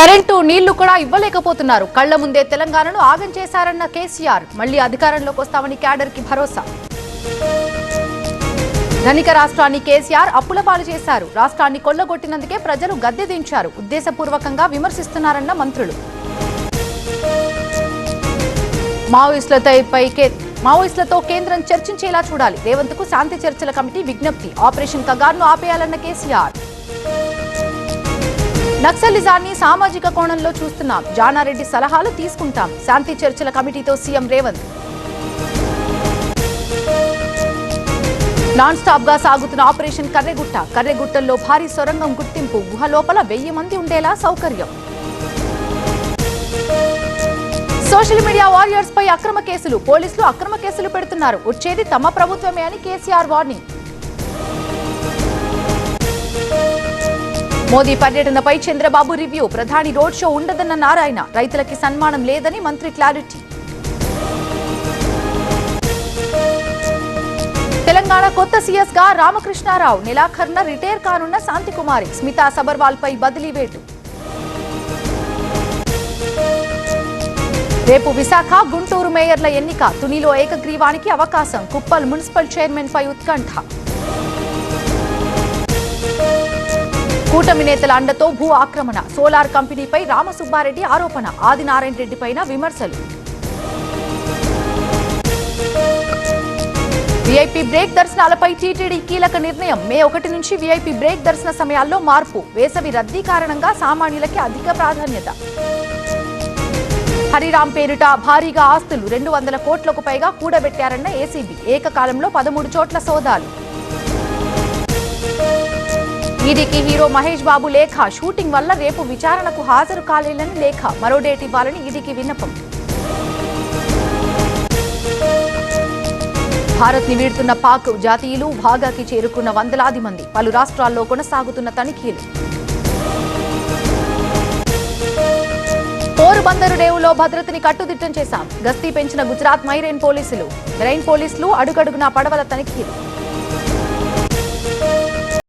Current నీళ్లు కూడా ఇవ్వలేకపోతున్నారు. కళ్ల ముందే తెలంగాణను ఆగం చేశారన్న కేసీఆర్ మళ్లీ అధికారంలోకి వస్తామని క్యాడర్ కి భరోసా. ధనిక రాష్ట్రాన్ని కేసీఆర్ అప్పుల పాలు చేశారు. రాష్ట్రాన్ని కొల్లగొట్టినందుకే ప్రజలు గద్దె దించారు. ఉద్దేశపూర్వకంగా విమర్శిస్తున్నారన్న మంత్రులు. మావోయిస్టులతో కేంద్రం చర్చించేలా చూడాలి. రేవంత్ కు శాంతి చర్చల కమిటీ విజ్ఞప్తి. ఆపరేషన్ కగార్ను ఆపేయాలన్న కేసీఆర్. నక్సలిజాన్ని సామాజిక కోణంలో చూస్తున్నాం. జానారెడ్డి సలహాలు తీసుకుంటాం. శాంతి చర్చల కమిటీతో సీఎం రేవంత్. నాన్ స్టాప్ గా సాగుతున్న ఆపరేషన్ కర్రెగుట్ట. కర్రెగుట్టల్లో భారీ సొరంగం గుర్తింపు. గుహ లోపల 1000 మంది ఉండేలా సౌకర్యం. సోషల్ మీడియా వారియర్స్ పై అక్రమ కేసులు. పోలీసులు అక్రమ కేసులు పెడుతున్నారు. వచ్చేది తమ ప్రభుత్వమే అని కేసీఆర్ వార్నింగ్. మోదీ పర్యటనపై చంద్రబాబు రివ్యూ. ప్రధాని రోడ్ షో ఉండదన్న నారాయణ. రైతులకి సన్మానం లేదని మంత్రి క్లారిటీ. తెలంగాణ కొత్త సీఎస్ గా రామకృష్ణారావు. నెలాఖరున రిటైర్ కానున్న శాంతికుమారి. స్మితా సబర్వాల్ పై బదిలీ వేటు. రేపు విశాఖ గుంటూరు మేయర్ల ఎన్నిక. తునిలో ఏకగ్రీవానికి అవకాశం. కుప్పల్ మున్సిపల్ చైర్మన్ పై ఉత్కంఠ. కూటమి నేతల అండతో భూ ఆక్రమణ. సోలార్ కంపెనీపై రామసుబ్బారెడ్డి ఆరోపణ. ఆదినారాయణ రెడ్డి పైన విమర్శలు. వీఐపీ బ్రేక్ దర్శనాలపై టీటీడీ కీలక నిర్ణయం. మే 1 నుంచి వీఐపీ బ్రేక్ దర్శన సమయాల్లో మార్పు. వేసవి రద్దీ కారణంగా సామాన్యులకి అధిక ప్రాధాన్యత. హరిరామ్ పేరిట భారీగా ఆస్తులు. 200 కోట్లకు పైగా కూడబెట్టారన్న ఏసీబీ. ఏకకాలంలో 13 చోట్ల సోదాలు. ఈడీకి హీరో మహేష్ బాబు లేఖ. షూటింగ్ వల్ల రేపు విచారణకు హాజరు కాలేలని లేఖ. మరో డేట్ ఇవ్వాలని ఈడీకి విన్నపం. భారత్ ని వీడుతున్న పాక్ జాతీయులు. భాగాకి చేరుకున్న వందలాది మంది. పలు రాష్ట్రాల్లో కొనసాగుతున్న తనిఖీలు. పోరుబందరు రేవులో భద్రతని కట్టుదిట్టం చేశాం. గస్తీ పెంచిన గుజరాత్ మెరైన్ పోలీసులు. అడుగడుగునా పడవల తనిఖీలు.